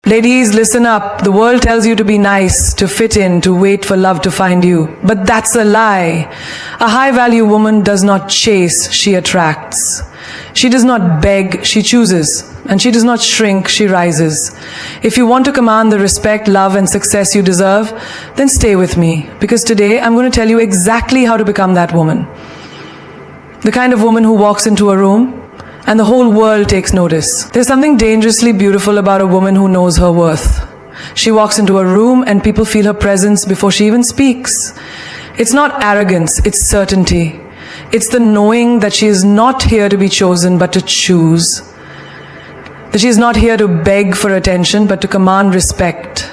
Ladies, listen up. The world tells you to be nice, to fit in, to wait for love to find you. But that's a lie. A high-value woman does not chase, she attracts. She does not beg, she chooses. And she does not shrink, she rises. If you want to command the respect, love, and success you deserve, then stay with me. Because today, I'm going to tell you exactly how to become that woman. The kind of woman who walks into a room and the whole world takes notice. There's something dangerously beautiful about a woman who knows her worth. She walks into a room and people feel her presence before she even speaks. It's not arrogance, it's certainty. It's the knowing that she is not here to be chosen but to choose. That she is not here to beg for attention but to command respect.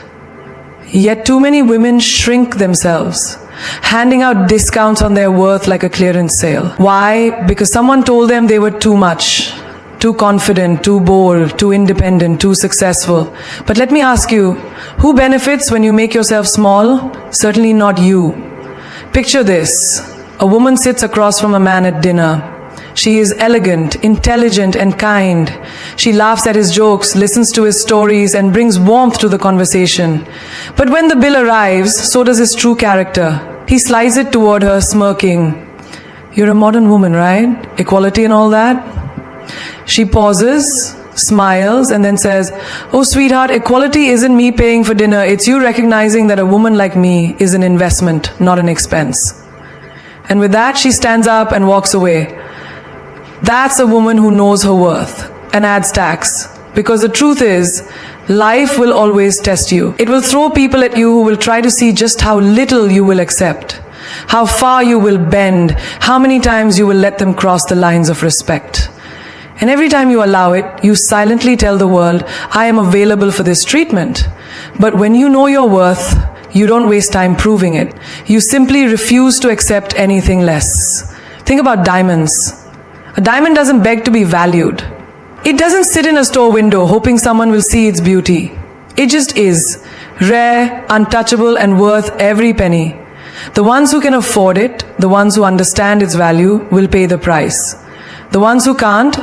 Yet too many women shrink themselves, handing out discounts on their worth like a clearance sale. Why? Because someone told them they were too much, too confident, too bold, too independent, too successful. But let me ask you, who benefits when you make yourself small? Certainly not you. Picture this. A woman sits across from a man at dinner. She is elegant, intelligent, and kind. She laughs at his jokes, listens to his stories, and brings warmth to the conversation. But when the bill arrives, so does his true character. He slides it toward her, smirking. You're a modern woman, right? Equality and all that? She pauses, smiles, and then says, oh, sweetheart, equality isn't me paying for dinner. It's you recognizing that a woman like me is an investment, not an expense. And with that, she stands up and walks away. That's a woman who knows her worth and adds tax. Because the truth is, life will always test you. It will throw people at you who will try to see just how little you will accept, how far you will bend, how many times you will let them cross the lines of respect. And every time you allow it, you silently tell the world, I am available for this treatment. But when you know your worth, you don't waste time proving it. You simply refuse to accept anything less. Think about diamonds. A diamond doesn't beg to be valued. It doesn't sit in a store window hoping someone will see its beauty. It just is, rare, untouchable, and worth every penny. The ones who can afford it, the ones who understand its value, will pay the price. The ones who can't,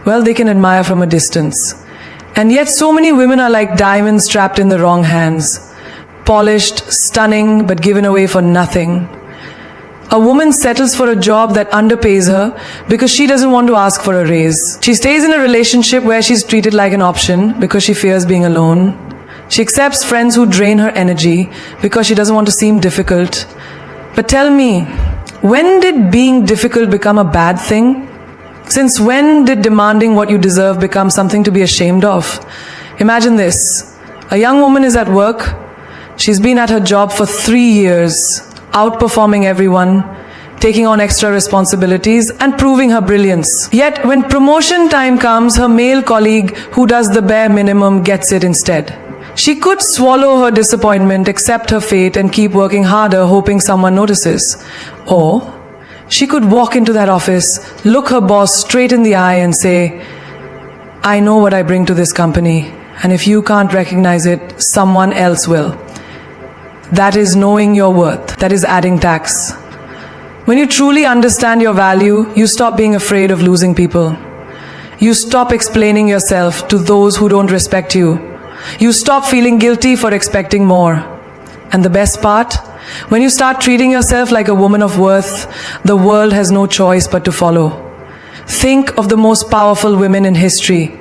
well, they can admire from a distance. And yet so many women are like diamonds trapped in the wrong hands. Polished, stunning, but given away for nothing. A woman settles for a job that underpays her because she doesn't want to ask for a raise. She stays in a relationship where she's treated like an option because she fears being alone. She accepts friends who drain her energy because she doesn't want to seem difficult. But tell me, when did being difficult become a bad thing? Since when did demanding what you deserve become something to be ashamed of? Imagine this. A young woman is at work. She's been at her job for 3 years. Outperforming everyone, taking on extra responsibilities, and proving her brilliance. Yet, when promotion time comes, her male colleague who does the bare minimum gets it instead. She could swallow her disappointment, accept her fate, and keep working harder, hoping someone notices. Or, she could walk into that office, look her boss straight in the eye and say, I know what I bring to this company, and if you can't recognize it, someone else will. That is knowing your worth. That is adding tax. When you truly understand your value, you stop being afraid of losing people. You stop explaining yourself to those who don't respect you. You stop feeling guilty for expecting more. And the best part, when you start treating yourself like a woman of worth, the world has no choice but to follow. Think of the most powerful women in history.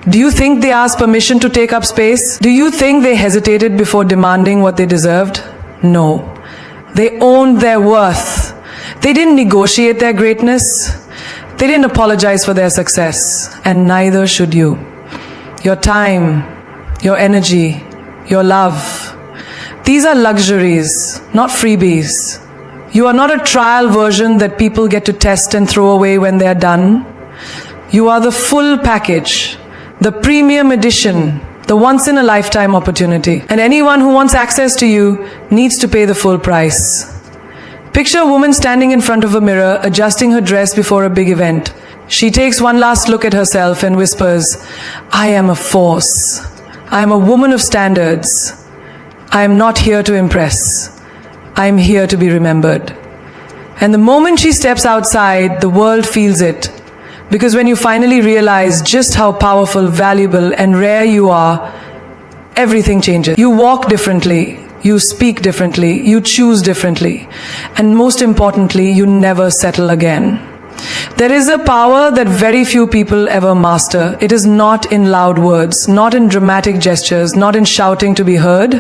Do you think they asked permission to take up space? Do you think they hesitated before demanding what they deserved? No. They owned their worth. They didn't negotiate their greatness. They didn't apologize for their success. And neither should you. Your time, your energy, your love. These are luxuries, not freebies. You are not a trial version that people get to test and throw away when they are done. You are the full package. The premium edition, the once-in-a-lifetime opportunity. And anyone who wants access to you needs to pay the full price. Picture a woman standing in front of a mirror, adjusting her dress before a big event. She takes one last look at herself and whispers, I am a force. I am a woman of standards. I am not here to impress. I am here to be remembered. And the moment she steps outside, the world feels it. Because when you finally realize just how powerful, valuable, and rare you are, everything changes. You walk differently, you speak differently, you choose differently, and most importantly, you never settle again. There is a power that very few people ever master. It is not in loud words, not in dramatic gestures, not in shouting to be heard.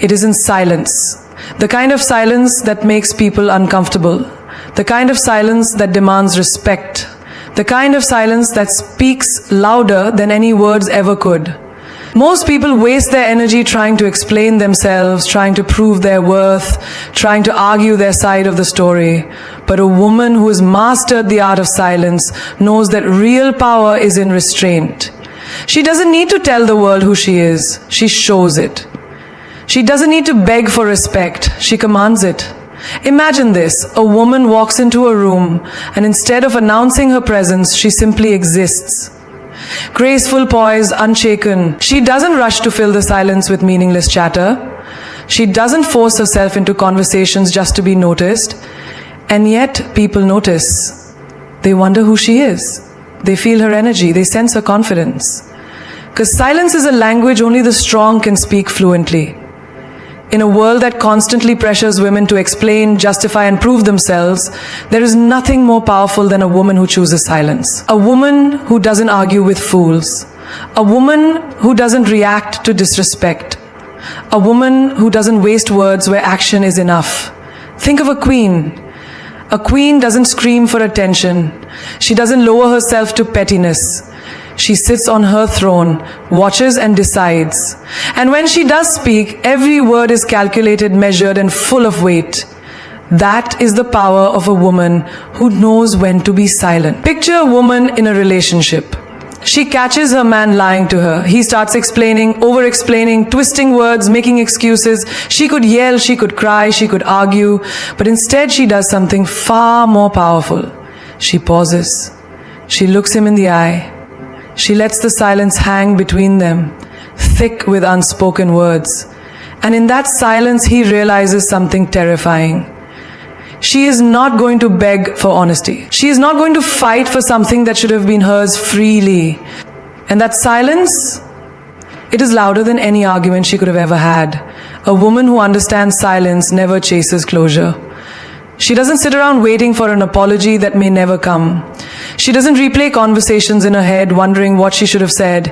It is in silence. The kind of silence that makes people uncomfortable. The kind of silence that demands respect. The kind of silence that speaks louder than any words ever could. Most people waste their energy trying to explain themselves, trying to prove their worth, trying to argue their side of the story. But a woman who has mastered the art of silence knows that real power is in restraint. She doesn't need to tell the world who she is. She shows it. She doesn't need to beg for respect. She commands it. Imagine this. A woman walks into a room and instead of announcing her presence, she simply exists. Graceful, poised, unshaken. She doesn't rush to fill the silence with meaningless chatter. She doesn't force herself into conversations just to be noticed. And yet, people notice. They wonder who she is. They feel her energy. They sense her confidence. Because silence is a language only the strong can speak fluently. In a world that constantly pressures women to explain, justify, and prove themselves, there is nothing more powerful than a woman who chooses silence. A woman who doesn't argue with fools. A woman who doesn't react to disrespect. A woman who doesn't waste words where action is enough. Think of a queen. A queen doesn't scream for attention. She doesn't lower herself to pettiness. She sits on her throne, watches and decides. And when she does speak, every word is calculated, measured, and full of weight. That is the power of a woman who knows when to be silent. Picture a woman in a relationship. She catches her man lying to her. He starts explaining, over-explaining, twisting words, making excuses. She could yell, she could cry, she could argue. But instead she does something far more powerful. She pauses. She looks him in the eye. She lets the silence hang between them, thick with unspoken words. And in that silence, he realizes something terrifying. She is not going to beg for honesty. She is not going to fight for something that should have been hers freely. And that silence, it is louder than any argument she could have ever had. A woman who understands silence never chases closure. She doesn't sit around waiting for an apology that may never come. She doesn't replay conversations in her head wondering what she should have said.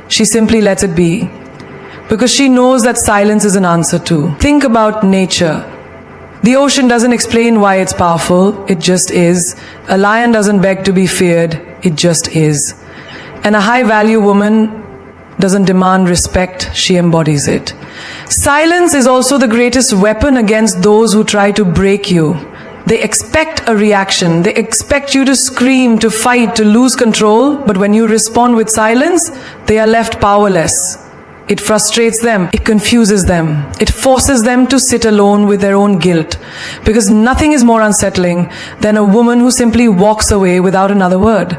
She simply lets it be. Because she knows that silence is an answer too. Think about nature. The ocean doesn't explain why it's powerful, it just is. A lion doesn't beg to be feared, it just is. And a high-value woman doesn't demand respect, she embodies it. Silence is also the greatest weapon against those who try to break you. They expect a reaction. They expect you to scream, to fight, to lose control. But when you respond with silence, they are left powerless. It frustrates them. It confuses them. It forces them to sit alone with their own guilt. Because nothing is more unsettling than a woman who simply walks away without another word.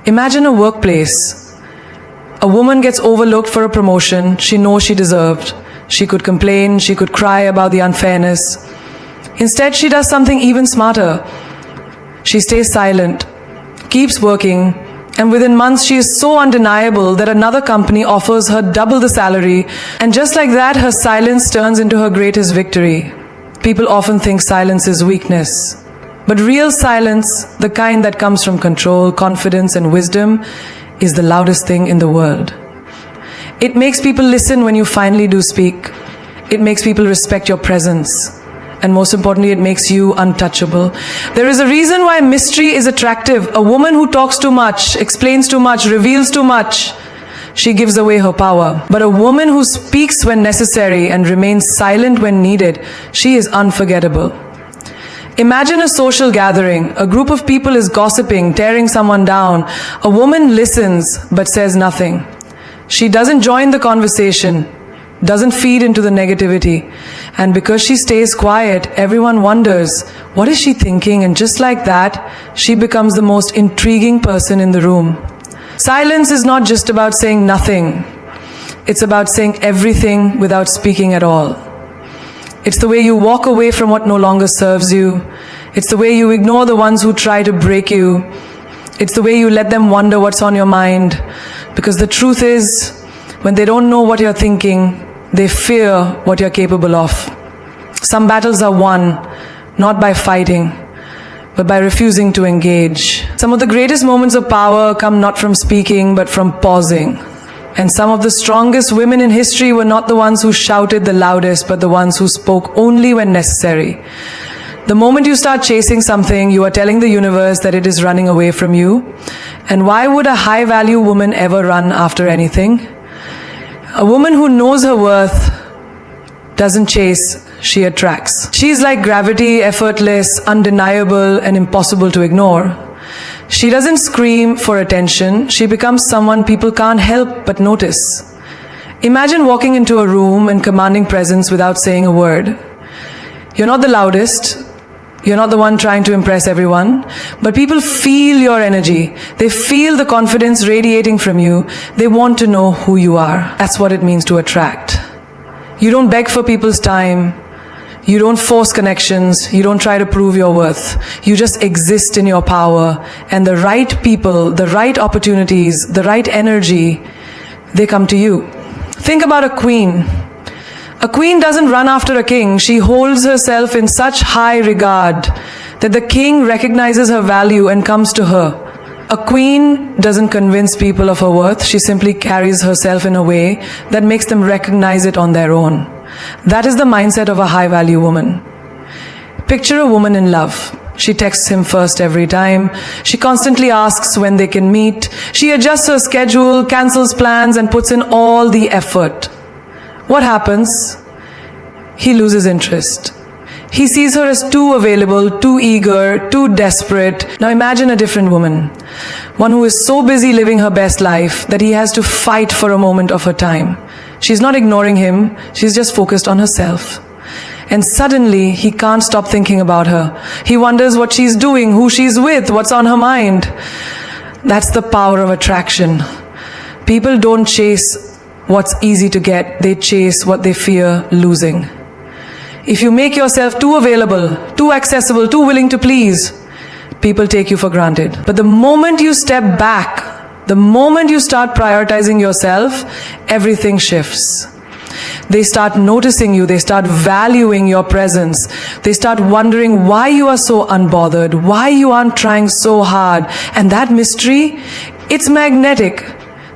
Imagine a workplace. A woman gets overlooked for a promotion she knows she deserved. She could complain, she could cry about the unfairness. Instead, she does something even smarter. She stays silent, keeps working, and within months she is so undeniable that another company offers her double the salary, and just like that, her silence turns into her greatest victory. People often think silence is weakness. But real silence, the kind that comes from control, confidence, and wisdom, is the loudest thing in the world. It makes people listen when you finally do speak. It makes people respect your presence. And most importantly, it makes you untouchable. There is a reason why mystery is attractive. A woman who talks too much, explains too much, reveals too much, she gives away her power. But a woman who speaks when necessary and remains silent when needed, she is unforgettable. Imagine a social gathering. A group of people is gossiping, tearing someone down. A woman listens but says nothing. She doesn't join the conversation, doesn't feed into the negativity. And because she stays quiet, everyone wonders, what is she thinking? And just like that, she becomes the most intriguing person in the room. Silence is not just about saying nothing. It's about saying everything without speaking at all. It's the way you walk away from what no longer serves you. It's the way you ignore the ones who try to break you. It's the way you let them wonder what's on your mind. Because the truth is, When they don't know what you're thinking, they fear what you're capable of. Some battles are won not by fighting, but by refusing to engage. Some of the greatest moments of power come not from speaking, but from pausing. And some of the strongest women in history were not the ones who shouted the loudest, but the ones who spoke only when necessary. The moment you start chasing something, you are telling the universe that it is running away from you. And why would a high-value woman ever run after anything? A woman who knows her worth doesn't chase, she attracts. She's like gravity, effortless, undeniable, and impossible to ignore. She doesn't scream for attention. She becomes someone people can't help but notice. Imagine walking into a room and commanding presence without saying a word. You're not the loudest. You're not the one trying to impress everyone. But people feel your energy. They feel the confidence radiating from you. They want to know who you are. That's what it means to attract. You don't beg for people's time. You don't force connections. You don't try to prove your worth. You just exist in your power. And the right people, the right opportunities, the right energy, they come to you. Think about a queen. A queen doesn't run after a king. She holds herself in such high regard that the king recognizes her value and comes to her. A queen doesn't convince people of her worth. She simply carries herself in a way that makes them recognize it on their own. That is the mindset of a high-value woman. Picture a woman in love. She texts him first every time. She constantly asks when they can meet. She adjusts her schedule, cancels plans, and puts in all the effort. What happens? He loses interest. He sees her as too available, too eager, too desperate. Now imagine a different woman. One who is so busy living her best life that he has to fight for a moment of her time. She's not ignoring him. She's just focused on herself. And suddenly, he can't stop thinking about her. He wonders what she's doing, who she's with, what's on her mind. That's the power of attraction. People don't chase what's easy to get. They chase what they fear losing. If you make yourself too available, too accessible, too willing to please, people take you for granted. But the moment you step back, the moment you start prioritizing yourself, everything shifts. They start noticing you, they start valuing your presence, they start wondering why you are so unbothered, why you aren't trying so hard. And that mystery, it's magnetic.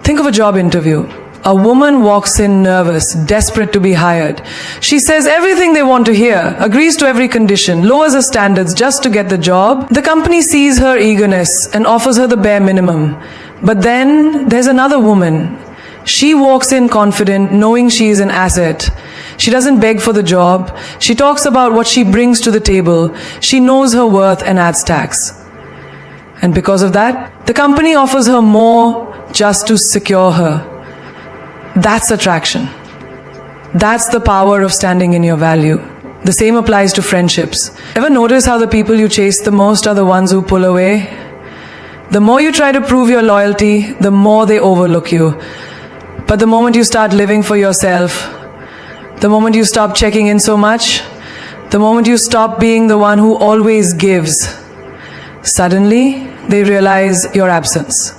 Think of a job interview. A woman walks in nervous, desperate to be hired. She says everything they want to hear, agrees to every condition, lowers her standards just to get the job. The company sees her eagerness and offers her the bare minimum. But then there's another woman. She walks in confident, knowing she is an asset. She doesn't beg for the job. She talks about what she brings to the table. She knows her worth and adds tax. And because of that, the company offers her more just to secure her. That's attraction. That's the power of standing in your value. The same applies to friendships. Ever notice how the people you chase the most are the ones who pull away? The more you try to prove your loyalty, the more they overlook you. But the moment you start living for yourself, the moment you stop checking in so much, the moment you stop being the one who always gives, suddenly they realize your absence.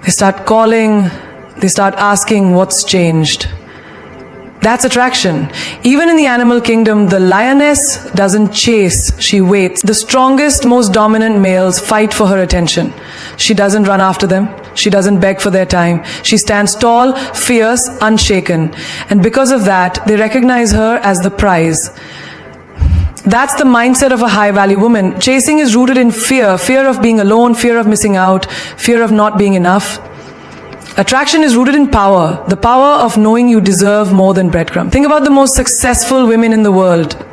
They start calling, they start asking what's changed. That's attraction. Even in the animal kingdom, the lioness doesn't chase, she waits. The strongest, most dominant males fight for her attention. She doesn't run after them. She doesn't beg for their time. She stands tall, fierce, unshaken. And because of that, they recognize her as the prize. That's the mindset of a high-value woman. Chasing is rooted in fear. Fear of being alone, fear of missing out, fear of not being enough. Attraction is rooted in power, the power of knowing you deserve more than breadcrumbs. Think about the most successful women in the world.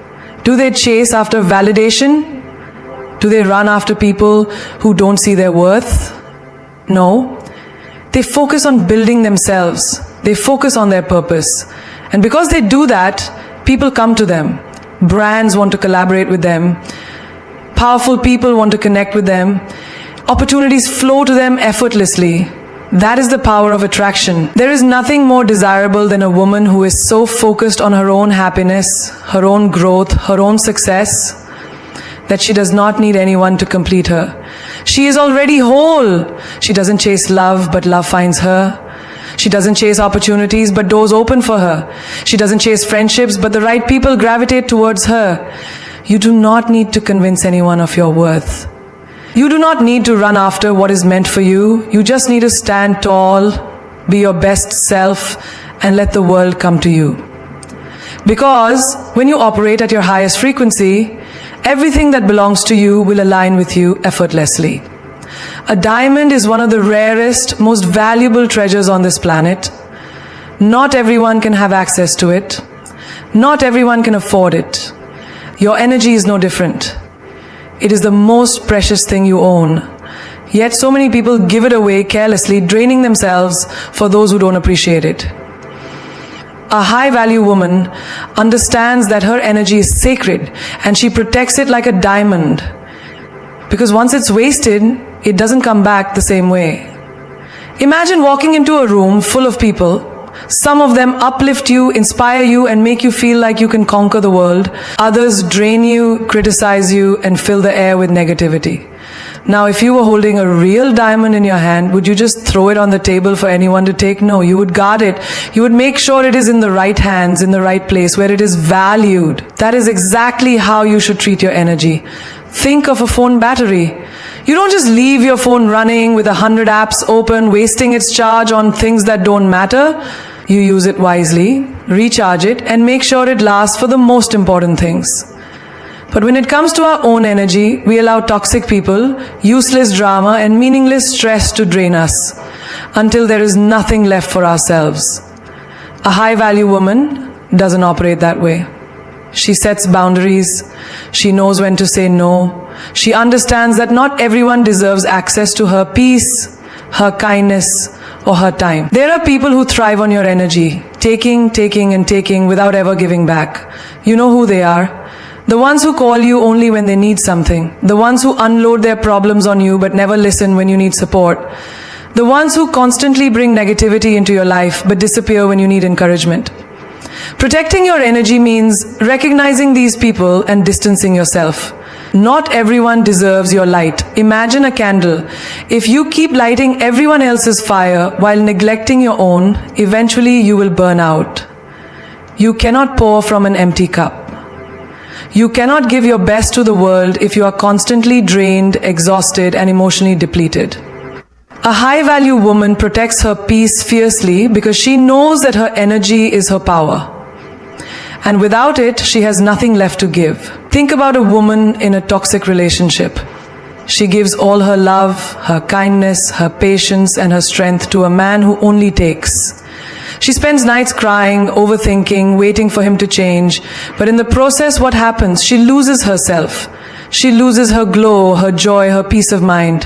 Do they chase after validation? Do they run after people who don't see their worth? No. They focus on building themselves. They focus on their purpose. And because they do that, people come to them. Brands want to collaborate with them. Powerful people want to connect with them. Opportunities flow to them effortlessly. That is the power of attraction. There is nothing more desirable than a woman who is so focused on her own happiness, her own growth, her own success, that she does not need anyone to complete her. She is already whole. She doesn't chase love, but love finds her. She doesn't chase opportunities, but doors open for her. She doesn't chase friendships, but the right people gravitate towards her. You do not need to convince anyone of your worth. You do not need to run after what is meant for you. You just need to stand tall, be your best self, and let the world come to you. Because when you operate at your highest frequency, everything that belongs to you will align with you effortlessly. A diamond is one of the rarest, most valuable treasures on this planet. Not everyone can have access to it. Not everyone can afford it. Your energy is no different. It is the most precious thing you own. Yet so many people give it away carelessly, draining themselves for those who don't appreciate it. A high-value woman understands that her energy is sacred and she protects it like a diamond. Because once it's wasted, it doesn't come back the same way. Imagine walking into a room full of people. Some of them uplift you, inspire you, and make you feel like you can conquer the world. Others drain you, criticize you, and fill the air with negativity. Now, if you were holding a real diamond in your hand, would you just throw it on the table for anyone to take? No, you would guard it. You would make sure it is in the right hands, in the right place, where it is valued. That is exactly how you should treat your energy. Think of a phone battery. You don't just leave your phone running with 100 apps open, wasting its charge on things that don't matter. You use it wisely, recharge it, and make sure it lasts for the most important things. But when it comes to our own energy, we allow toxic people, useless drama, and meaningless stress to drain us until there is nothing left for ourselves. A high-value woman doesn't operate that way. She sets boundaries. She knows when to say no. She understands that not everyone deserves access to her peace, her kindness, or her time. There are people who thrive on your energy, taking, and taking without ever giving back. You know who they are. The ones who call you only when they need something. The ones who unload their problems on you but never listen when you need support. The ones who constantly bring negativity into your life but disappear when you need encouragement. Protecting your energy means recognizing these people and distancing yourself. Not everyone deserves your light. Imagine a candle. If you keep lighting everyone else's fire while neglecting your own, eventually you will burn out. You cannot pour from an empty cup. You cannot give your best to the world if you are constantly drained, exhausted, and emotionally depleted. A high-value woman protects her peace fiercely because she knows that her energy is her power. And without it, she has nothing left to give. Think about a woman in a toxic relationship. She gives all her love, her kindness, her patience, and her strength to a man who only takes. She spends nights crying, overthinking, waiting for him to change. But in the process, what happens? She loses herself. She loses her glow, her joy, her peace of mind.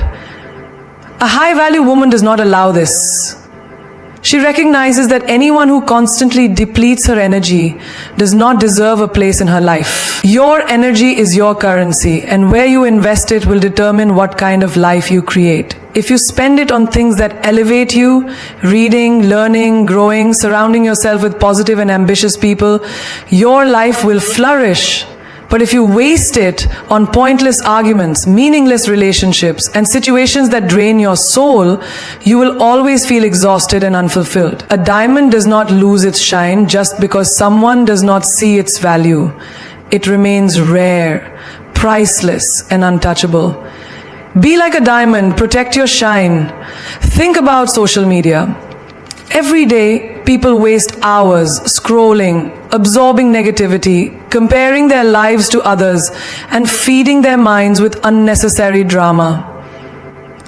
A high-value woman does not allow this. She recognizes that anyone who constantly depletes her energy does not deserve a place in her life. Your energy is your currency, and where you invest it will determine what kind of life you create. If you spend it on things that elevate you, reading, learning, growing, surrounding yourself with positive and ambitious people, your life will flourish. But if you waste it on pointless arguments, meaningless relationships, and situations that drain your soul, you will always feel exhausted and unfulfilled. A diamond does not lose its shine just because someone does not see its value. It remains rare, priceless, and untouchable. Be like a diamond, protect your shine. Think about social media. Every day, people waste hours scrolling, absorbing negativity, comparing their lives to others, and feeding their minds with unnecessary drama.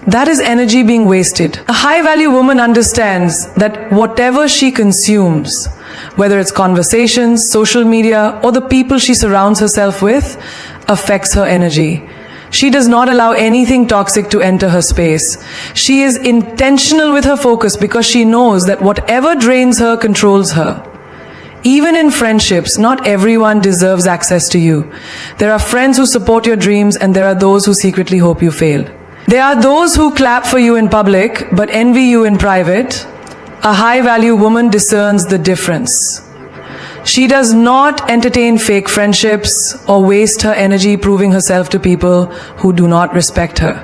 That is energy being wasted. A high-value woman understands that whatever she consumes, whether it's conversations, social media, or the people she surrounds herself with, affects her energy. She does not allow anything toxic to enter her space. She is intentional with her focus because she knows that whatever drains her controls her. Even in friendships, not everyone deserves access to you. There are friends who support your dreams, and there are those who secretly hope you fail. There are those who clap for you in public but envy you in private. A high-value woman discerns the difference. She does not entertain fake friendships or waste her energy proving herself to people who do not respect her.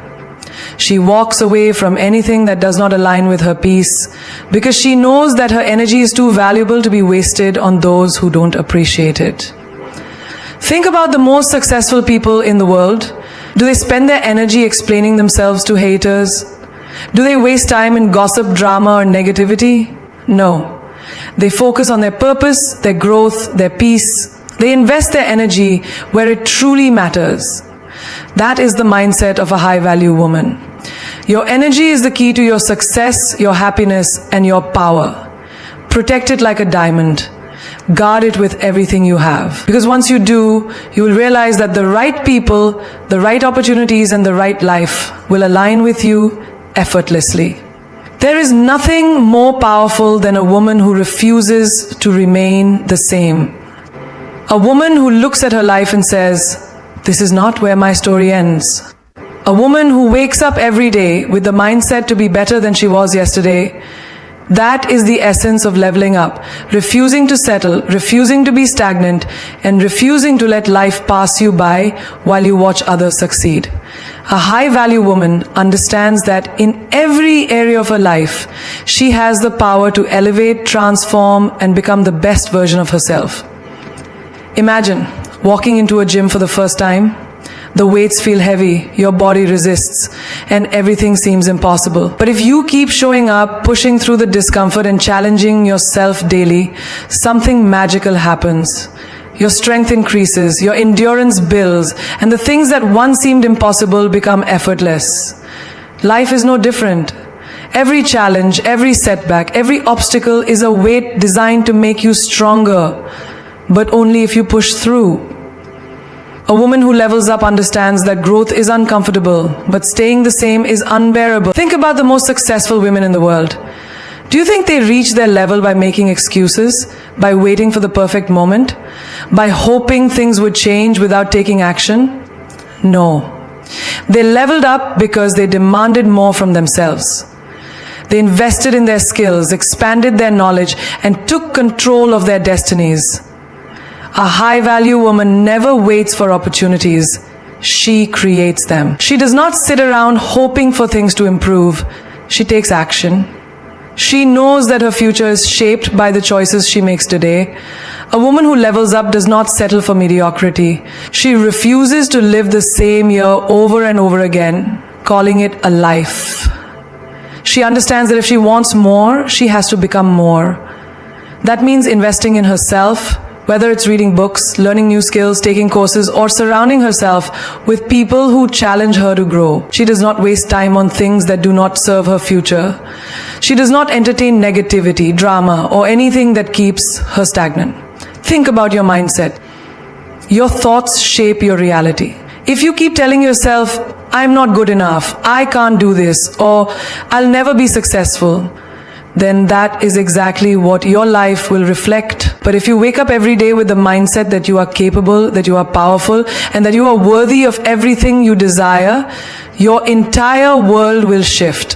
She walks away from anything that does not align with her peace because she knows that her energy is too valuable to be wasted on those who don't appreciate it. Think about the most successful people in the world. Do they spend their energy explaining themselves to haters? Do they waste time in gossip, drama, or negativity? No. They focus on their purpose, their growth, their peace. They invest their energy where it truly matters. That is the mindset of a high-value woman. Your energy is the key to your success, your happiness, and your power. Protect it like a diamond. Guard it with everything you have. Because once you do, you will realize that the right people, the right opportunities, and the right life will align with you effortlessly. There is nothing more powerful than a woman who refuses to remain the same. A woman who looks at her life and says, "This is not where my story ends." A woman who wakes up every day with the mindset to be better than she was yesterday. That is the essence of leveling up. Refusing to settle, refusing to be stagnant, and refusing to let life pass you by while you watch others succeed. A high-value woman understands that in every area of her life, she has the power to elevate, transform, and become the best version of herself. Imagine walking into a gym for the first time. The weights feel heavy, your body resists, and everything seems impossible. But if you keep showing up, pushing through the discomfort and challenging yourself daily, something magical happens. Your strength increases, your endurance builds, and the things that once seemed impossible become effortless. Life is no different. Every challenge, every setback, every obstacle is a weight designed to make you stronger, but only if you push through. A woman who levels up understands that growth is uncomfortable, but staying the same is unbearable. Think about the most successful women in the world. Do you think they reach their level by making excuses, by waiting for the perfect moment, by hoping things would change without taking action? No. They leveled up because they demanded more from themselves. They invested in their skills, expanded their knowledge, and took control of their destinies. A high-value woman never waits for opportunities. She creates them. She does not sit around hoping for things to improve. She takes action. She knows that her future is shaped by the choices she makes today. A woman who levels up does not settle for mediocrity. She refuses to live the same year over and over again, calling it a life. She understands that if she wants more, she has to become more. That means investing in herself, whether it's reading books, learning new skills, taking courses, or surrounding herself with people who challenge her to grow. She does not waste time on things that do not serve her future. She does not entertain negativity, drama, or anything that keeps her stagnant. Think about your mindset. Your thoughts shape your reality. If you keep telling yourself, "I'm not good enough, I can't do this," or "I'll never be successful," then that is exactly what your life will reflect. But if you wake up every day with the mindset that you are capable, that you are powerful, and that you are worthy of everything you desire, your entire world will shift.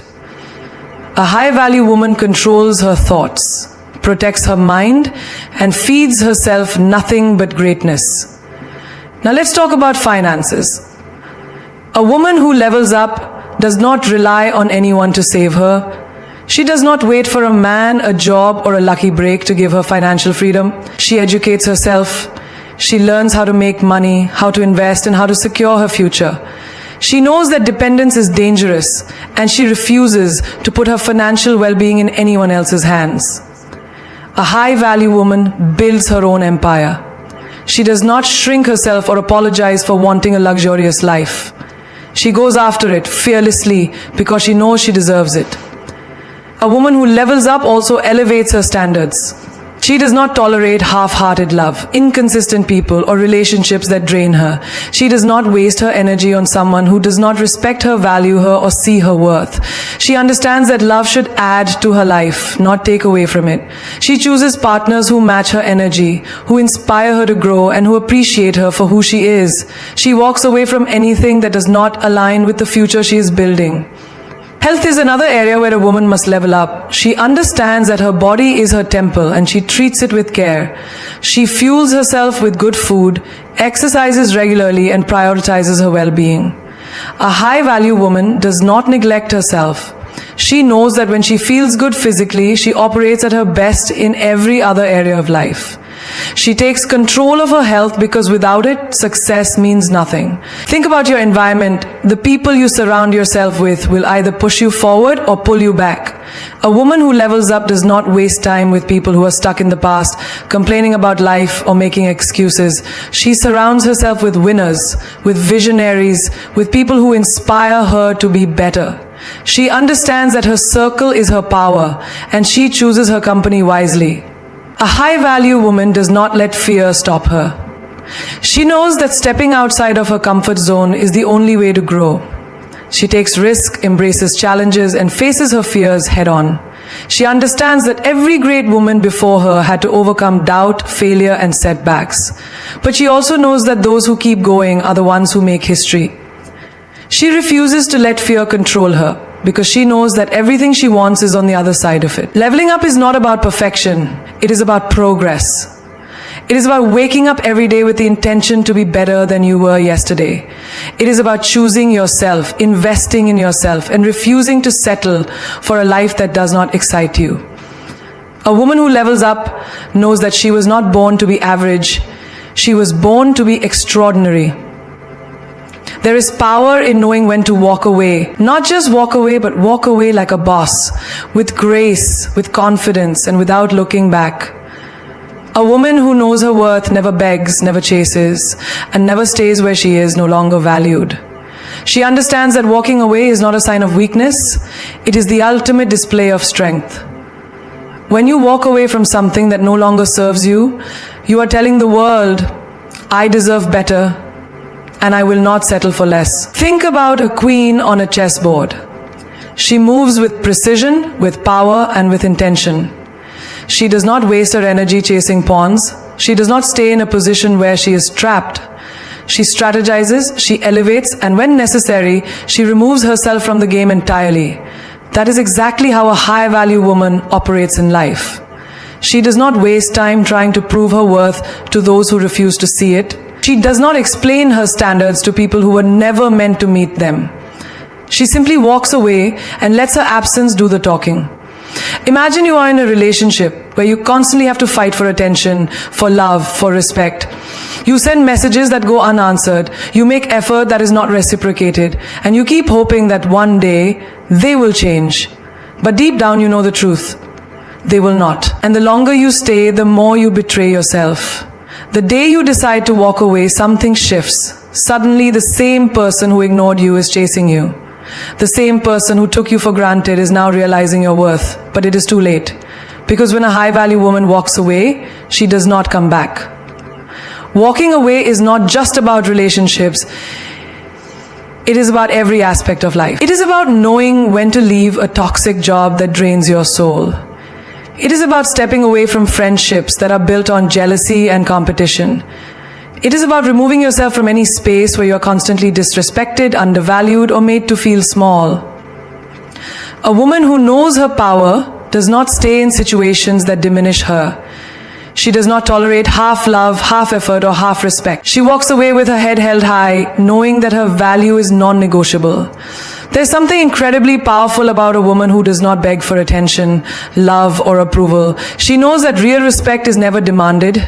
A high-value woman controls her thoughts, protects her mind, and feeds herself nothing but greatness. Now let's talk about finances. A woman who levels up does not rely on anyone to save her. She does not wait for a man, a job, or a lucky break to give her financial freedom. She educates herself. She learns how to make money, how to invest, and how to secure her future. She knows that dependence is dangerous, and she refuses to put her financial well-being in anyone else's hands. A high-value woman builds her own empire. She does not shrink herself or apologize for wanting a luxurious life. She goes after it fearlessly because she knows she deserves it. A woman who levels up also elevates her standards. She does not tolerate half-hearted love, inconsistent people, or relationships that drain her. She does not waste her energy on someone who does not respect her, value her, or see her worth. She understands that love should add to her life, not take away from it. She chooses partners who match her energy, who inspire her to grow, and who appreciate her for who she is. She walks away from anything that does not align with the future she is building. Health is another area where a woman must level up. She understands that her body is her temple and she treats it with care. She fuels herself with good food, exercises regularly, and prioritizes her well-being. A high-value woman does not neglect herself. She knows that when she feels good physically, she operates at her best in every other area of life. She takes control of her health because without it, success means nothing. Think about your environment. The people you surround yourself with will either push you forward or pull you back. A woman who levels up does not waste time with people who are stuck in the past, complaining about life or making excuses. She surrounds herself with winners, with visionaries, with people who inspire her to be better. She understands that her circle is her power, and she chooses her company wisely. A high-value woman does not let fear stop her. She knows that stepping outside of her comfort zone is the only way to grow. She takes risks, embraces challenges, and faces her fears head-on. She understands that every great woman before her had to overcome doubt, failure, and setbacks. But she also knows that those who keep going are the ones who make history. She refuses to let fear control her, because she knows that everything she wants is on the other side of it. Leveling up is not about perfection, it is about progress. It is about waking up every day with the intention to be better than you were yesterday. It is about choosing yourself, investing in yourself, and refusing to settle for a life that does not excite you. A woman who levels up knows that she was not born to be average, she was born to be extraordinary. There is power in knowing when to walk away. Not just walk away, but walk away like a boss, with grace, with confidence, and without looking back. A woman who knows her worth never begs, never chases, and never stays where she is no longer valued. She understands that walking away is not a sign of weakness, it is the ultimate display of strength. When you walk away from something that no longer serves you, you are telling the world, I deserve better, and I will not settle for less. Think about a queen on a chessboard. She moves with precision, with power, and with intention. She does not waste her energy chasing pawns. She does not stay in a position where she is trapped. She strategizes, she elevates, and when necessary, she removes herself from the game entirely. That is exactly how a high-value woman operates in life. She does not waste time trying to prove her worth to those who refuse to see it. She does not explain her standards to people who were never meant to meet them. She simply walks away and lets her absence do the talking. Imagine you are in a relationship where you constantly have to fight for attention, for love, for respect. You send messages that go unanswered, you make effort that is not reciprocated, and you keep hoping that one day they will change. But deep down you know the truth. They will not. And the longer you stay, the more you betray yourself. The day you decide to walk away, something shifts. Suddenly the same person who ignored you is chasing you. The same person who took you for granted is now realizing your worth, but it is too late. Because when a high-value woman walks away, she does not come back. Walking away is not just about relationships, it is about every aspect of life. It is about knowing when to leave a toxic job that drains your soul. It is about stepping away from friendships that are built on jealousy and competition. It is about removing yourself from any space where you are constantly disrespected, undervalued, or made to feel small. A woman who knows her power does not stay in situations that diminish her. She does not tolerate half love, half effort, or half respect. She walks away with her head held high, knowing that her value is non-negotiable. There's something incredibly powerful about a woman who does not beg for attention, love, or approval. She knows that real respect is never demanded,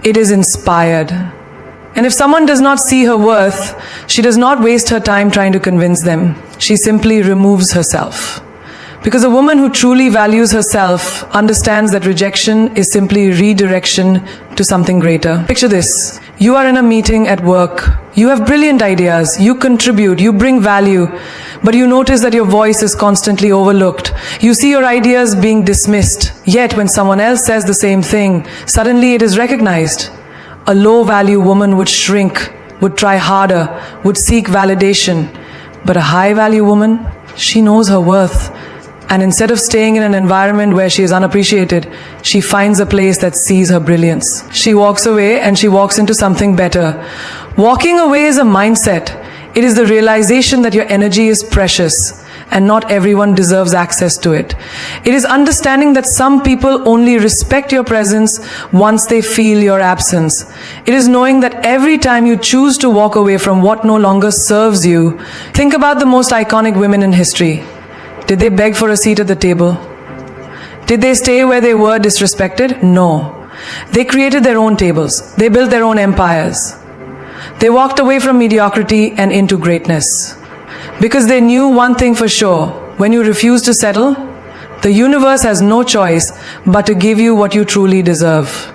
it is inspired. And if someone does not see her worth, she does not waste her time trying to convince them. She simply removes herself. Because a woman who truly values herself understands that rejection is simply redirection to something greater. Picture this. You are in a meeting at work. You have brilliant ideas. You contribute. You bring value. But you notice that your voice is constantly overlooked. You see your ideas being dismissed. Yet when someone else says the same thing, suddenly it is recognized. A low-value woman would shrink, would try harder, would seek validation. But a high-value woman, she knows her worth. And instead of staying in an environment where she is unappreciated, she finds a place that sees her brilliance. She walks away and she walks into something better. Walking away is a mindset. It is the realization that your energy is precious, and not everyone deserves access to it. It is understanding that some people only respect your presence once they feel your absence. It is knowing that every time you choose to walk away from what no longer serves you. Think about the most iconic women in history. Did they beg for a seat at the table? Did they stay where they were disrespected? No. They created their own tables. They built their own empires. They walked away from mediocrity and into greatness. Because they knew one thing for sure: when you refuse to settle, the universe has no choice but to give you what you truly deserve.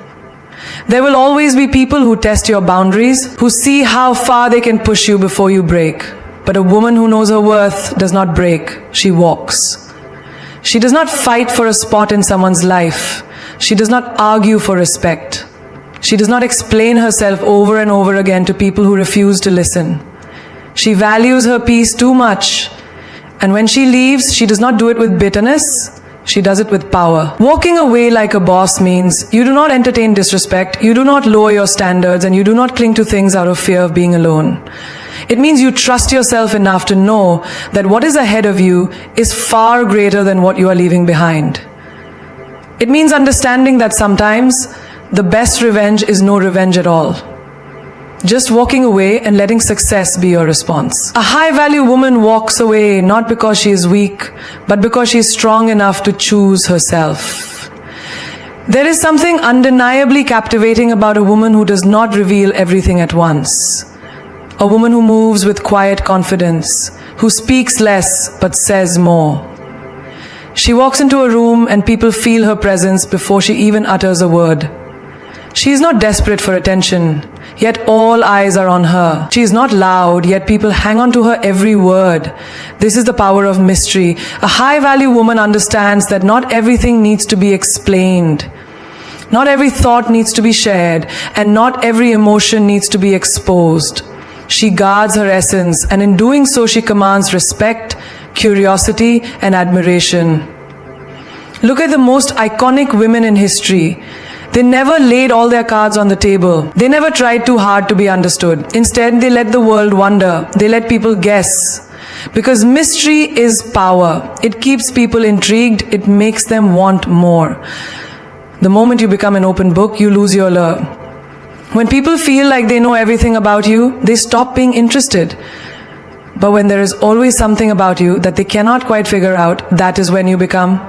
There will always be people who test your boundaries, who see how far they can push you before you break. But a woman who knows her worth does not break, she walks. She does not fight for a spot in someone's life. She does not argue for respect. She does not explain herself over and over again to people who refuse to listen. She values her peace too much. And when she leaves, she does not do it with bitterness. She does it with power. Walking away like a boss means you do not entertain disrespect, you do not lower your standards, and you do not cling to things out of fear of being alone. It means you trust yourself enough to know that what is ahead of you is far greater than what you are leaving behind. It means understanding that sometimes the best revenge is no revenge at all. Just walking away and letting success be your response. A high-value woman walks away not because she is weak, but because she is strong enough to choose herself. There is something undeniably captivating about a woman who does not reveal everything at once. A woman who moves with quiet confidence, who speaks less but says more. She walks into a room and people feel her presence before she even utters a word. She is not desperate for attention, yet all eyes are on her. She is not loud, yet people hang on to her every word. This is the power of mystery. A high-value woman understands that not everything needs to be explained. Not every thought needs to be shared, and not every emotion needs to be exposed. She guards her essence, and in doing so she commands respect, curiosity, and admiration. Look at the most iconic women in history. They never laid all their cards on the table. They never tried too hard to be understood. Instead, they let the world wonder. They let people guess. Because mystery is power. It keeps people intrigued. It makes them want more. The moment you become an open book, you lose your allure. When people feel like they know everything about you, they stop being interested. But when there is always something about you that they cannot quite figure out, that is when you become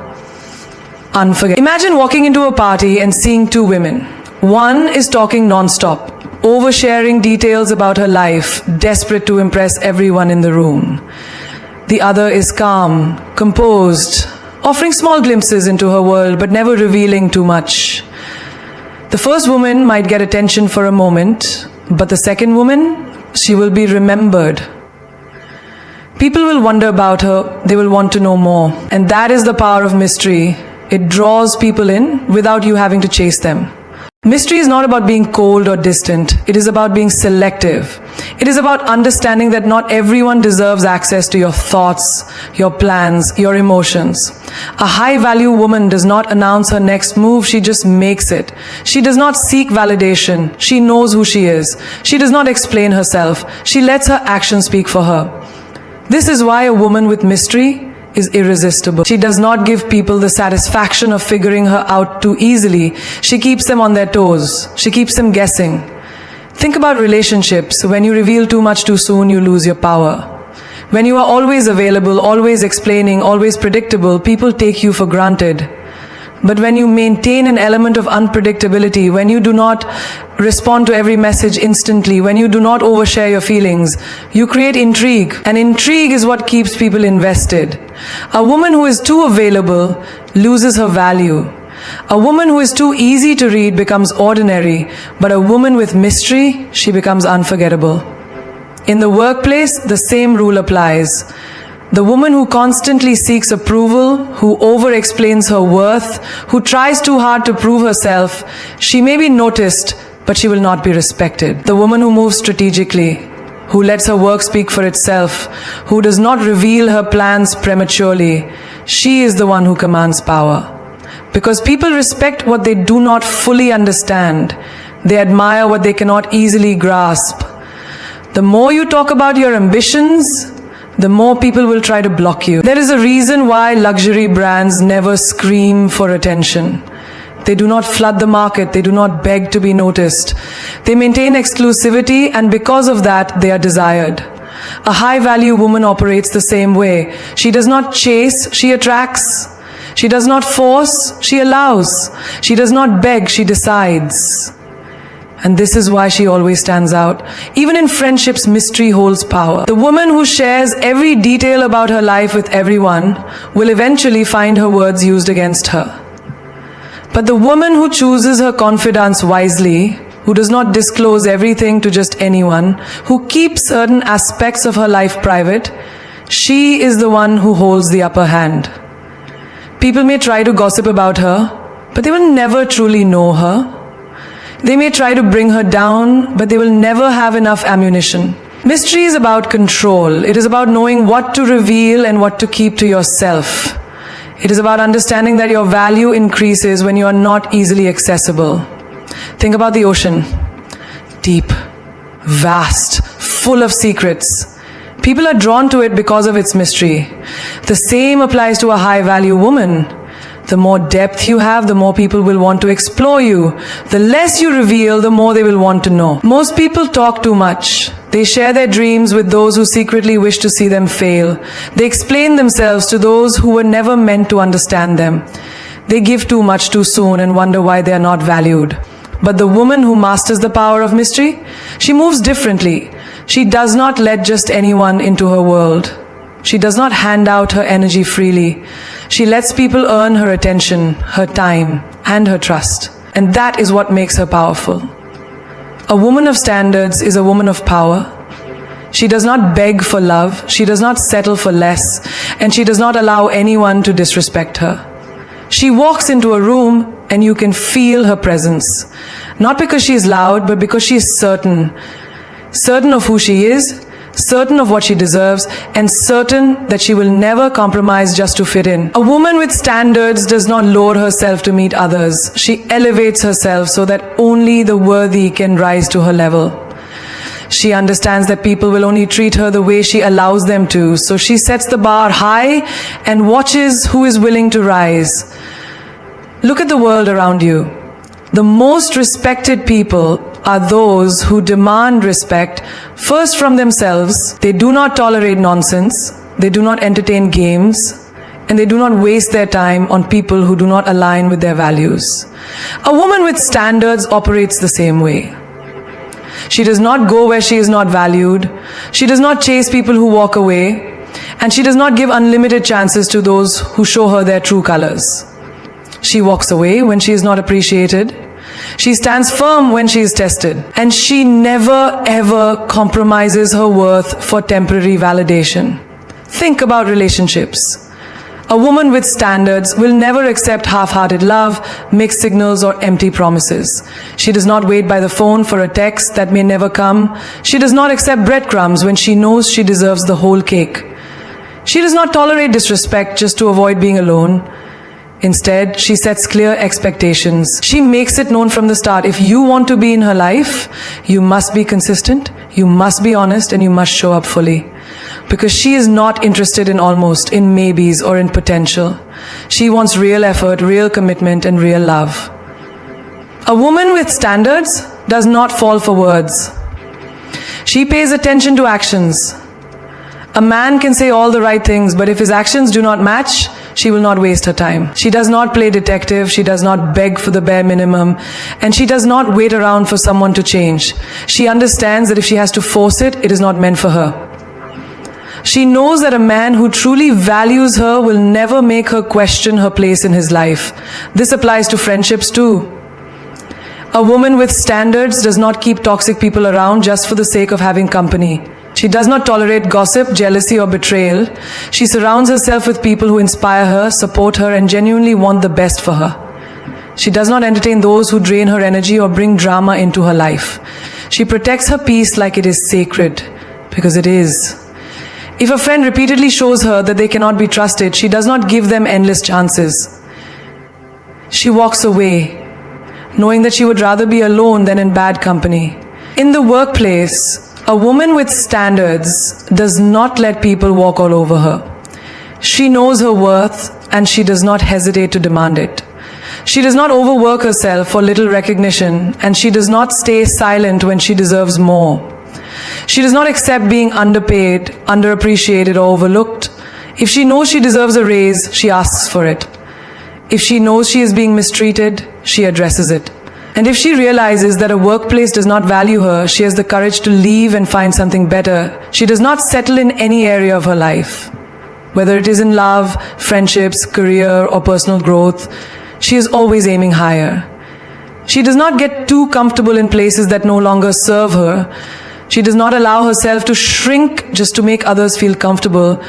unforgettable. Imagine walking into a party and seeing two women. One is talking non-stop, oversharing details about her life, desperate to impress everyone in the room. The other is calm, composed, offering small glimpses into her world but never revealing too much. The first woman might get attention for a moment, but the second woman, she will be remembered. People will wonder about her, they will want to know more. And that is the power of mystery. It draws people in without you having to chase them. Mystery is not about being cold or distant. It is about being selective. It is about understanding that not everyone deserves access to your thoughts, your plans, your emotions. A high-value woman does not announce her next move, she just makes it. She does not seek validation. She knows who she is. She does not explain herself. She lets her actions speak for her. This is why a woman with mystery is irresistible. She does not give people the satisfaction of figuring her out too easily. She keeps them on their toes. She keeps them guessing. Think about relationships. When you reveal too much too soon, you lose your power. When you are always available, always explaining, always predictable, people take you for granted. But when you maintain an element of unpredictability, when you do not respond to every message instantly, when you do not overshare your feelings, you create intrigue. And intrigue is what keeps people invested. A woman who is too available loses her value. A woman who is too easy to read becomes ordinary, but a woman with mystery, she becomes unforgettable. In the workplace, the same rule applies. The woman who constantly seeks approval, who over-explains her worth, who tries too hard to prove herself, she may be noticed, but she will not be respected. The woman who moves strategically, who lets her work speak for itself, who does not reveal her plans prematurely, she is the one who commands power. Because people respect what they do not fully understand. They admire what they cannot easily grasp. The more you talk about your ambitions, the more people will try to block you. There is a reason why luxury brands never scream for attention. They do not flood the market. They do not beg to be noticed. They maintain exclusivity, and because of that, they are desired. A high-value woman operates the same way. She does not chase, she attracts. She does not force, she allows. She does not beg, she decides. And this is why she always stands out. Even in friendships, mystery holds power. The woman who shares every detail about her life with everyone will eventually find her words used against her. But the woman who chooses her confidants wisely, who does not disclose everything to just anyone, who keeps certain aspects of her life private, she is the one who holds the upper hand. People may try to gossip about her, but they will never truly know her. They may try to bring her down, but they will never have enough ammunition. Mystery is about control. It is about knowing what to reveal and what to keep to yourself. It is about understanding that your value increases when you are not easily accessible. Think about the ocean. Deep, vast, full of secrets. People are drawn to it because of its mystery. The same applies to a high-value woman. The more depth you have, the more people will want to explore you. The less you reveal, the more they will want to know. Most people talk too much. They share their dreams with those who secretly wish to see them fail. They explain themselves to those who were never meant to understand them. They give too much too soon and wonder why they are not valued. But the woman who masters the power of mystery, she moves differently. She does not let just anyone into her world. She does not hand out her energy freely. She lets people earn her attention, her time, and her trust. And that is what makes her powerful. A woman of standards is a woman of power. She does not beg for love. She does not settle for less. And she does not allow anyone to disrespect her. She walks into a room and you can feel her presence. Not because she is loud, but because she is certain. Certain of who she is, certain of what she deserves, and certain that she will never compromise just to fit in. A woman with standards does not lower herself to meet others. She elevates herself so that only the worthy can rise to her level. She understands that people will only treat her the way she allows them to, so she sets the bar high and watches who is willing to rise. Look at the world around you. The most respected people are those who demand respect first from themselves. They do not tolerate nonsense. They do not entertain games. And they do not waste their time on people who do not align with their values. A woman with standards operates the same way. She does not go where she is not valued. She does not chase people who walk away. And she does not give unlimited chances to those who show her their true colors. She walks away when she is not appreciated. She stands firm when she is tested. And she never ever compromises her worth for temporary validation. Think about relationships. A woman with standards will never accept half-hearted love, mixed signals, or empty promises. She does not wait by the phone for a text that may never come. She does not accept breadcrumbs when she knows she deserves the whole cake. She does not tolerate disrespect just to avoid being alone. Instead, she sets clear expectations. She makes it known from the start. If you want to be in her life, you must be consistent, you must be honest, and you must show up fully. Because she is not interested in almost, in maybes, or in potential. She wants real effort, real commitment, and real love. A woman with standards does not fall for words. She pays attention to actions. A man can say all the right things, but if his actions do not match, she will not waste her time. She does not play detective, she does not beg for the bare minimum, and she does not wait around for someone to change. She understands that if she has to force it, it is not meant for her. She knows that a man who truly values her will never make her question her place in his life. This applies to friendships too. A woman with standards does not keep toxic people around just for the sake of having company. She does not tolerate gossip, jealousy, or betrayal. She surrounds herself with people who inspire her, support her, and genuinely want the best for her. She does not entertain those who drain her energy or bring drama into her life. She protects her peace like it is sacred, because it is. If a friend repeatedly shows her that they cannot be trusted, she does not give them endless chances. She walks away, knowing that she would rather be alone than in bad company. In the workplace, A woman with standards does not let people walk all over her. She knows her worth and she does not hesitate to demand it. She does not overwork herself for little recognition, and she does not stay silent when she deserves more. She does not accept being underpaid, underappreciated, or overlooked. If she knows she deserves a raise, she asks for it. If she knows she is being mistreated, she addresses it. And if she realizes that a workplace does not value her, she has the courage to leave and find something better. She does not settle in any area of her life. Whether it is in love, friendships, career, or personal growth, she is always aiming higher. She does not get too comfortable in places that no longer serve her. She does not allow herself to shrink just to make others feel comfortable.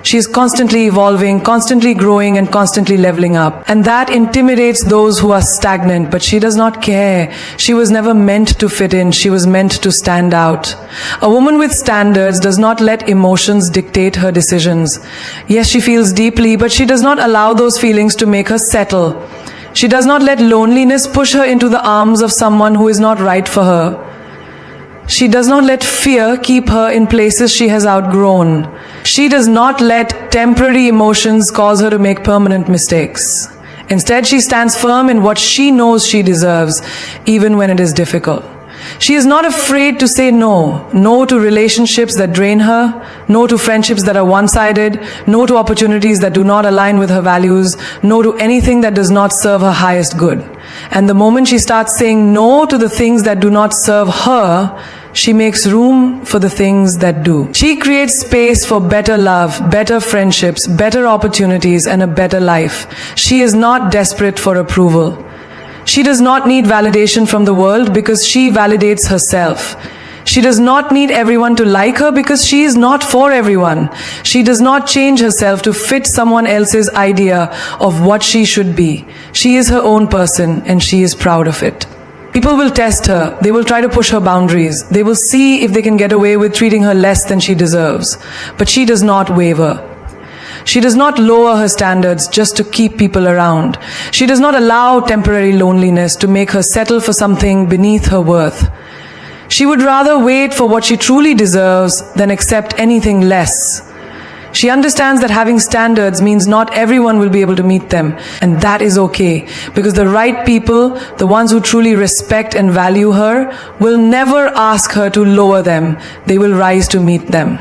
She is constantly evolving, constantly growing, and constantly leveling up. And that intimidates those who are stagnant, but she does not care. She was never meant to fit in. She was meant to stand out. A woman with standards does not let emotions dictate her decisions. Yes, she feels deeply, but she does not allow those feelings to make her settle. She does not let loneliness push her into the arms of someone who is not right for her. She does not let fear keep her in places she has outgrown. She does not let temporary emotions cause her to make permanent mistakes. Instead, she stands firm in what she knows she deserves, even when it is difficult. She is not afraid to say no. No to relationships that drain her. No to friendships that are one-sided. No to opportunities that do not align with her values. No to anything that does not serve her highest good. And the moment she starts saying no to the things that do not serve her, she makes room for the things that do. She creates space for better love, better friendships, better opportunities, and a better life. She is not desperate for approval. She does not need validation from the world because she validates herself. She does not need everyone to like her because she is not for everyone. She does not change herself to fit someone else's idea of what she should be. She is her own person and she is proud of it. People will test her. They will try to push her boundaries. They will see if they can get away with treating her less than she deserves. But she does not waver. She does not lower her standards just to keep people around. She does not allow temporary loneliness to make her settle for something beneath her worth. She would rather wait for what she truly deserves than accept anything less. She understands that having standards means not everyone will be able to meet them, and that is okay, because the right people, the ones who truly respect and value her, will never ask her to lower them. They will rise to meet them.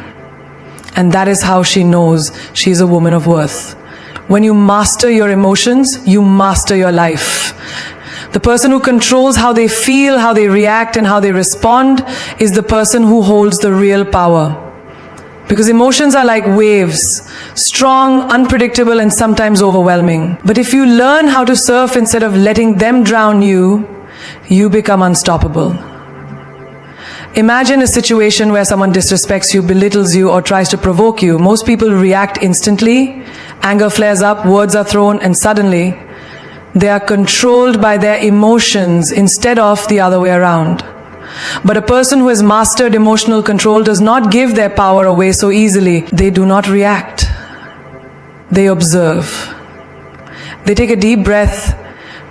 And that is how she knows she is a woman of worth. When you master your emotions, you master your life. The person who controls how they feel, how they react, and how they respond is the person who holds the real power. Because emotions are like waves, strong, unpredictable, and sometimes overwhelming. But if you learn how to surf instead of letting them drown you, you become unstoppable. Imagine a situation where someone disrespects you, belittles you, or tries to provoke you. Most people react instantly, anger flares up, words are thrown, and suddenly they are controlled by their emotions instead of the other way around. But a person who has mastered emotional control does not give their power away so easily. They do not react. They observe. They take a deep breath,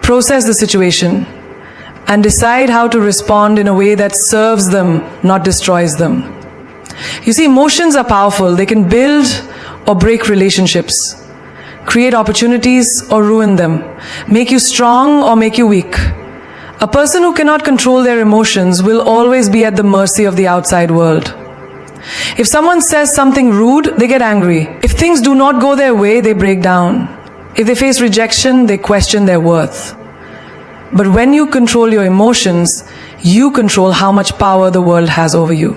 process the situation, and decide how to respond in a way that serves them, not destroys them. You see, emotions are powerful. They can build or break relationships, create opportunities or ruin them, make you strong or make you weak. A person who cannot control their emotions will always be at the mercy of the outside world. If someone says something rude, they get angry. If things do not go their way, they break down. If they face rejection, they question their worth. But when you control your emotions, you control how much power the world has over you.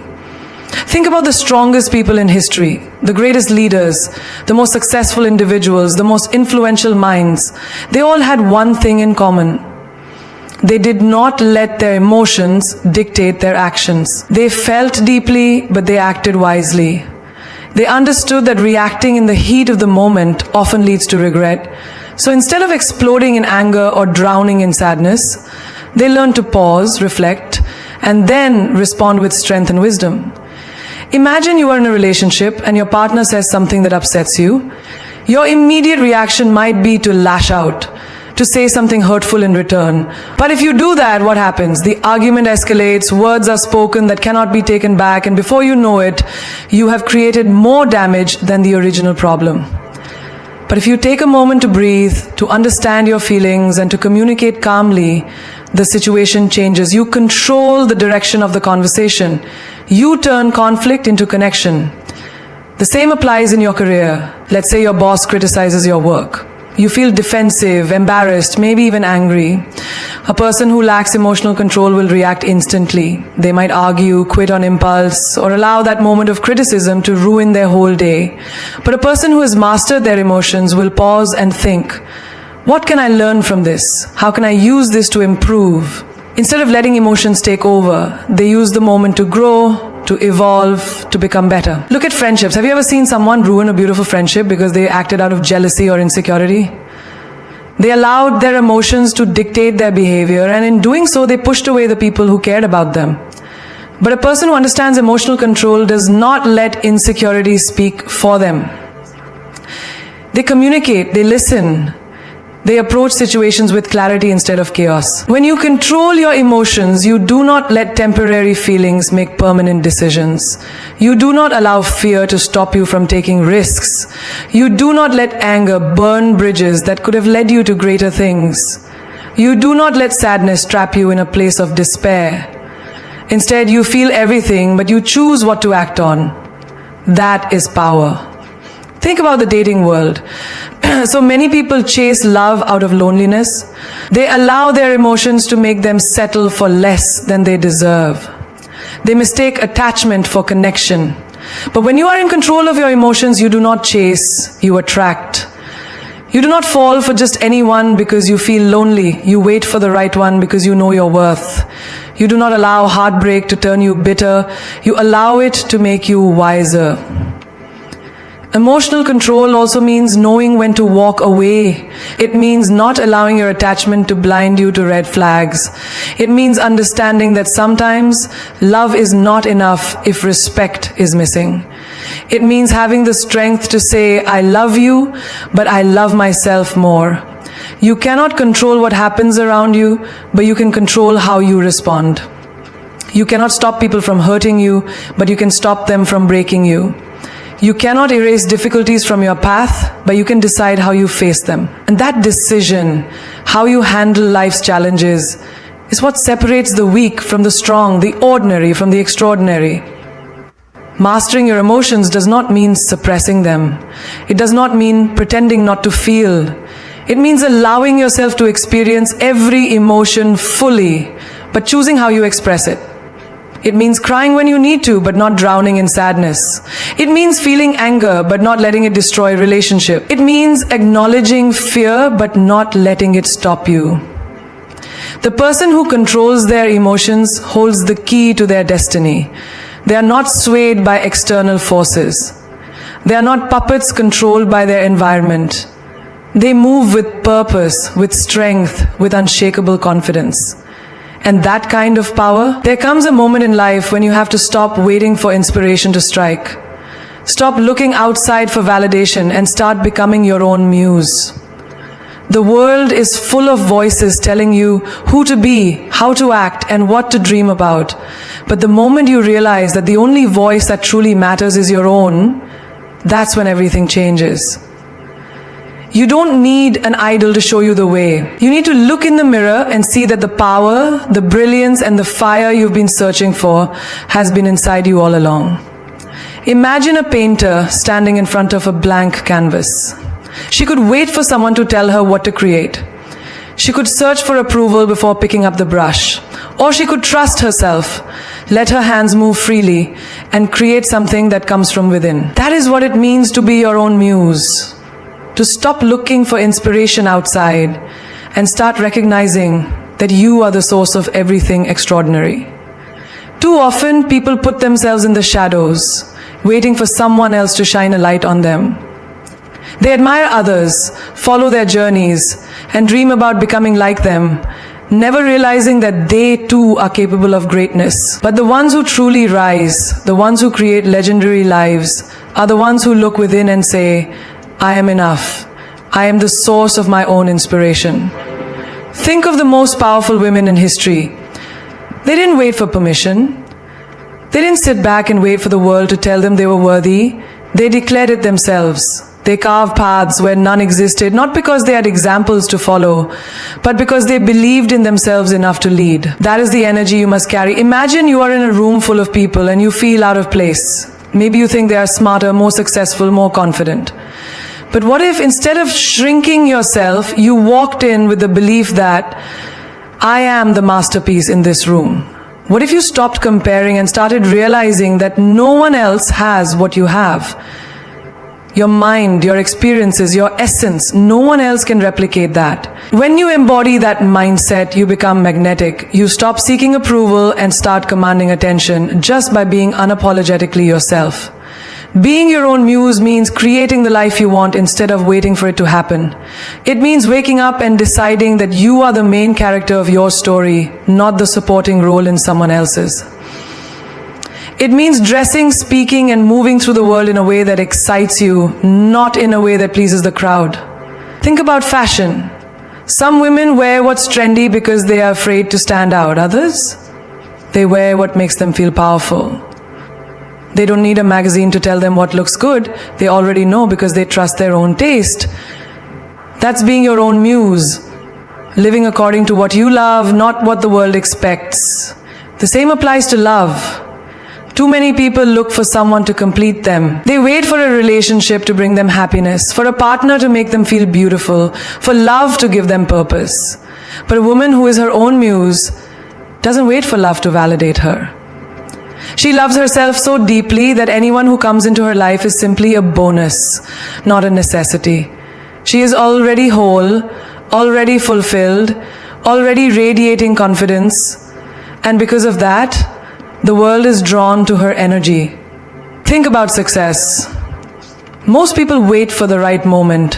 Think about the strongest people in history, the greatest leaders, the most successful individuals, the most influential minds. They all had one thing in common. They did not let their emotions dictate their actions. They felt deeply, but they acted wisely. They understood that reacting in the heat of the moment often leads to regret. So instead of exploding in anger or drowning in sadness, they learned to pause, reflect, and then respond with strength and wisdom. Imagine you are in a relationship and your partner says something that upsets you. Your immediate reaction might be to lash out. to say something hurtful in return. But if you do that, what happens? The argument escalates, words are spoken that cannot be taken back, and before you know it, you have created more damage than the original problem. But if you take a moment to breathe, to understand your feelings, and to communicate calmly, the situation changes. You control the direction of the conversation. You turn conflict into connection. The same applies in your career. Let's say your boss criticizes your work. You feel defensive, embarrassed, maybe even angry. A person who lacks emotional control will react instantly. They might argue, quit on impulse, or allow that moment of criticism to ruin their whole day. But a person who has mastered their emotions will pause and think, what can I learn from this? How can I use this to improve? Instead of letting emotions take over, they use the moment to grow, to evolve, to become better. Look at friendships. Have you ever seen someone ruin a beautiful friendship because they acted out of jealousy or insecurity? They allowed their emotions to dictate their behavior, and in doing so, they pushed away the people who cared about them. But a person who understands emotional control does not let insecurity speak for them. They communicate, they listen. They approach situations with clarity instead of chaos. When you control your emotions, you do not let temporary feelings make permanent decisions. You do not allow fear to stop you from taking risks. You do not let anger burn bridges that could have led you to greater things. You do not let sadness trap you in a place of despair. Instead, you feel everything, but you choose what to act on. That is power. Think about the dating world. So many people chase love out of loneliness. They allow their emotions to make them settle for less than they deserve. They mistake attachment for connection. But when you are in control of your emotions, you do not chase, you attract. You do not fall for just anyone because you feel lonely. You wait for the right one because you know your worth. You do not allow heartbreak to turn you bitter. You allow it to make you wiser. Emotional control also means knowing when to walk away. It means not allowing your attachment to blind you to red flags. It means understanding that sometimes love is not enough if respect is missing. It means having the strength to say, I love you, but I love myself more. You cannot control what happens around you, but you can control how you respond. You cannot stop people from hurting you, but you can stop them from breaking you. You cannot erase difficulties from your path, but you can decide how you face them. And that decision, how you handle life's challenges, is what separates the weak from the strong, the ordinary from the extraordinary. Mastering your emotions does not mean suppressing them. It does not mean pretending not to feel. It means allowing yourself to experience every emotion fully, but choosing how you express it. It means crying when you need to, but not drowning in sadness. It means feeling anger, but not letting it destroy relationship. It means acknowledging fear, but not letting it stop you. The person who controls their emotions holds the key to their destiny. They are not swayed by external forces. They are not puppets controlled by their environment. They move with purpose, with strength, with unshakable confidence. And that kind of power, there comes a moment in life when you have to stop waiting for inspiration to strike. Stop looking outside for validation and start becoming your own muse. The world is full of voices telling you who to be, how to act, and what to dream about. But the moment you realize that the only voice that truly matters is your own, that's when everything changes. You don't need an idol to show you the way. You need to look in the mirror and see that the power, the brilliance, and the fire you've been searching for has been inside you all along. Imagine a painter standing in front of a blank canvas. She could wait for someone to tell her what to create. She could search for approval before picking up the brush. Or she could trust herself, let her hands move freely, and create something that comes from within. That is what it means to be your own muse. To stop looking for inspiration outside and start recognizing that you are the source of everything extraordinary. Too often, people put themselves in the shadows, waiting for someone else to shine a light on them. They admire others, follow their journeys, and dream about becoming like them, never realizing that they too are capable of greatness. But the ones who truly rise, the ones who create legendary lives, are the ones who look within and say, I am enough. I am the source of my own inspiration. Think of the most powerful women in history. They didn't wait for permission. They didn't sit back and wait for the world to tell them they were worthy. They declared it themselves. They carved paths where none existed, not because they had examples to follow, but because they believed in themselves enough to lead. That is the energy you must carry. Imagine you are in a room full of people and you feel out of place. Maybe you think they are smarter, more successful, more confident. But what if instead of shrinking yourself, you walked in with the belief that I am the masterpiece in this room? What if you stopped comparing and started realizing that no one else has what you have? Your mind, your experiences, your essence, no one else can replicate that. When you embody that mindset, you become magnetic. You stop seeking approval and start commanding attention just by being unapologetically yourself. Being your own muse means creating the life you want instead of waiting for it to happen. It means waking up and deciding that you are the main character of your story, not the supporting role in someone else's. It means dressing, speaking, and moving through the world in a way that excites you, not in a way that pleases the crowd. Think about fashion. Some women wear what's trendy because they are afraid to stand out. Others, they wear what makes them feel powerful. They don't need a magazine to tell them what looks good. They already know because they trust their own taste. That's being your own muse. Living according to what you love, not what the world expects. The same applies to love. Too many people look for someone to complete them. They wait for a relationship to bring them happiness, for a partner to make them feel beautiful, for love to give them purpose. But a woman who is her own muse doesn't wait for love to validate her. She loves herself so deeply that anyone who comes into her life is simply a bonus, not a necessity. She is already whole, already fulfilled, already radiating confidence, and because of that, the world is drawn to her energy. Think about success. Most people wait for the right moment,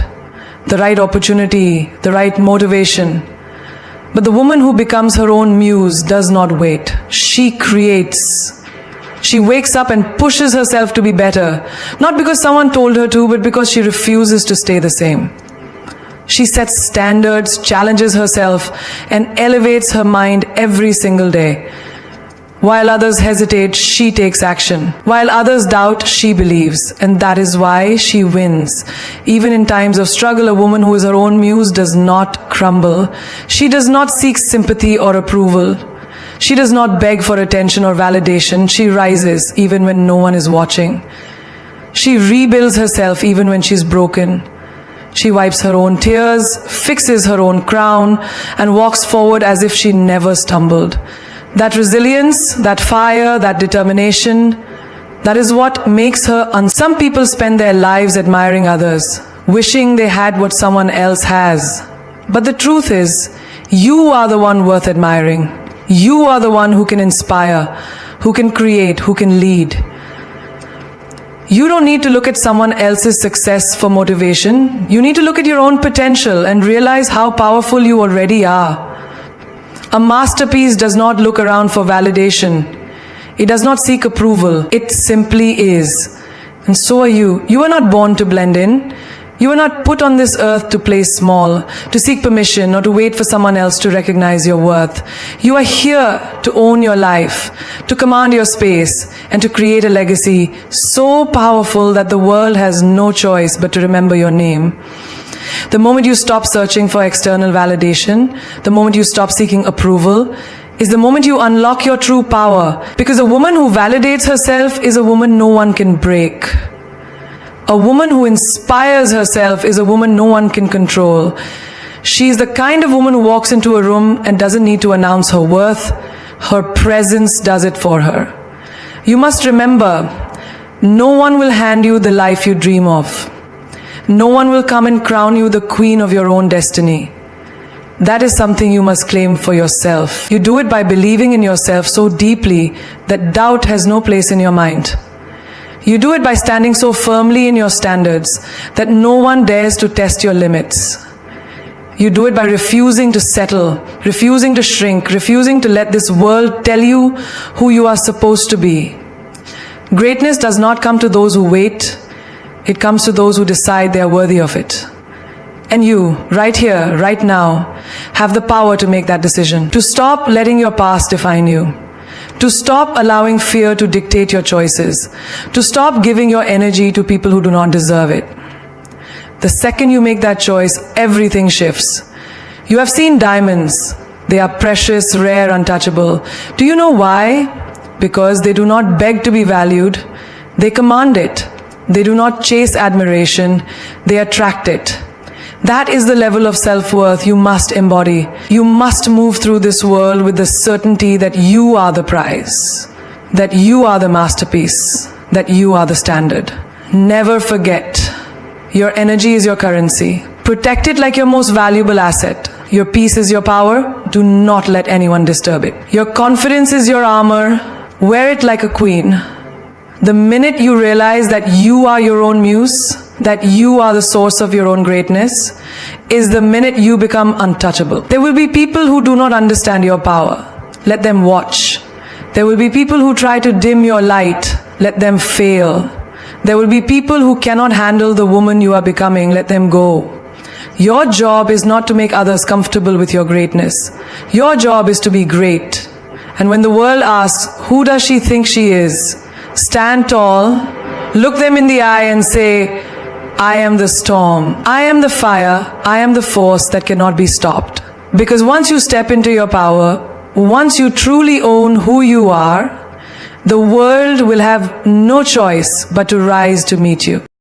the right opportunity, the right motivation. But the woman who becomes her own muse does not wait. She creates. She wakes up and pushes herself to be better, not because someone told her to, but because she refuses to stay the same. She sets standards, challenges herself, and elevates her mind every single day. While others hesitate, she takes action. While others doubt, she believes. And that is why she wins. Even in times of struggle, a woman who is her own muse does not crumble. She does not seek sympathy or approval. She does not beg for attention or validation. She rises even when no one is watching. She rebuilds herself even when she's broken. She wipes her own tears, fixes her own crown, and walks forward as if she never stumbled. That resilience, that fire, that determination, that is what makes her Some people spend their lives admiring others, wishing they had what someone else has. But the truth is, you are the one worth admiring. You are the one who can inspire, who can create, who can lead. You don't need to look at someone else's success for motivation. You need to look at your own potential and realize how powerful you already are. A masterpiece does not look around for validation. It does not seek approval. It simply is. And so are you. You are not born to blend in. You are not put on this earth to play small, to seek permission, or to wait for someone else to recognize your worth. You are here to own your life, to command your space, and to create a legacy so powerful that the world has no choice but to remember your name. The moment you stop searching for external validation, the moment you stop seeking approval, is the moment you unlock your true power. Because a woman who validates herself is a woman no one can break. A woman who inspires herself is a woman no one can control. She is the kind of woman who walks into a room and doesn't need to announce her worth. Her presence does it for her. You must remember, no one will hand you the life you dream of. No one will come and crown you the queen of your own destiny. That is something you must claim for yourself. You do it by believing in yourself so deeply that doubt has no place in your mind. You do it by standing so firmly in your standards that no one dares to test your limits. You do it by refusing to settle, refusing to shrink, refusing to let this world tell you who you are supposed to be. Greatness does not come to those who wait. It comes to those who decide they are worthy of it. And you, right here, right now, have the power to make that decision. To stop letting your past define you. To stop allowing fear to dictate your choices. To stop giving your energy to people who do not deserve it. The second you make that choice, everything shifts. You have seen diamonds. They are precious, rare, untouchable. Do you know why? Because they do not beg to be valued. They command it. They do not chase admiration. They attract it. That is the level of self-worth you must embody. You must move through this world with the certainty that you are the prize, that you are the masterpiece, that you are the standard. Never forget, your energy is your currency. Protect it like your most valuable asset. Your peace is your power. Do not let anyone disturb it. Your confidence is your armor. Wear it like a queen. The minute you realize that you are your own muse, that you are the source of your own greatness, is the minute you become untouchable. There will be people who do not understand your power. Let them watch. There will be people who try to dim your light. Let them fail. There will be people who cannot handle the woman you are becoming. Let them go. Your job is not to make others comfortable with your greatness. Your job is to be great. And when the world asks, who does she think she is? Stand tall, look them in the eye and say, I am the storm, I am the fire, I am the force that cannot be stopped. Because once you step into your power, once you truly own who you are, the world will have no choice but to rise to meet you.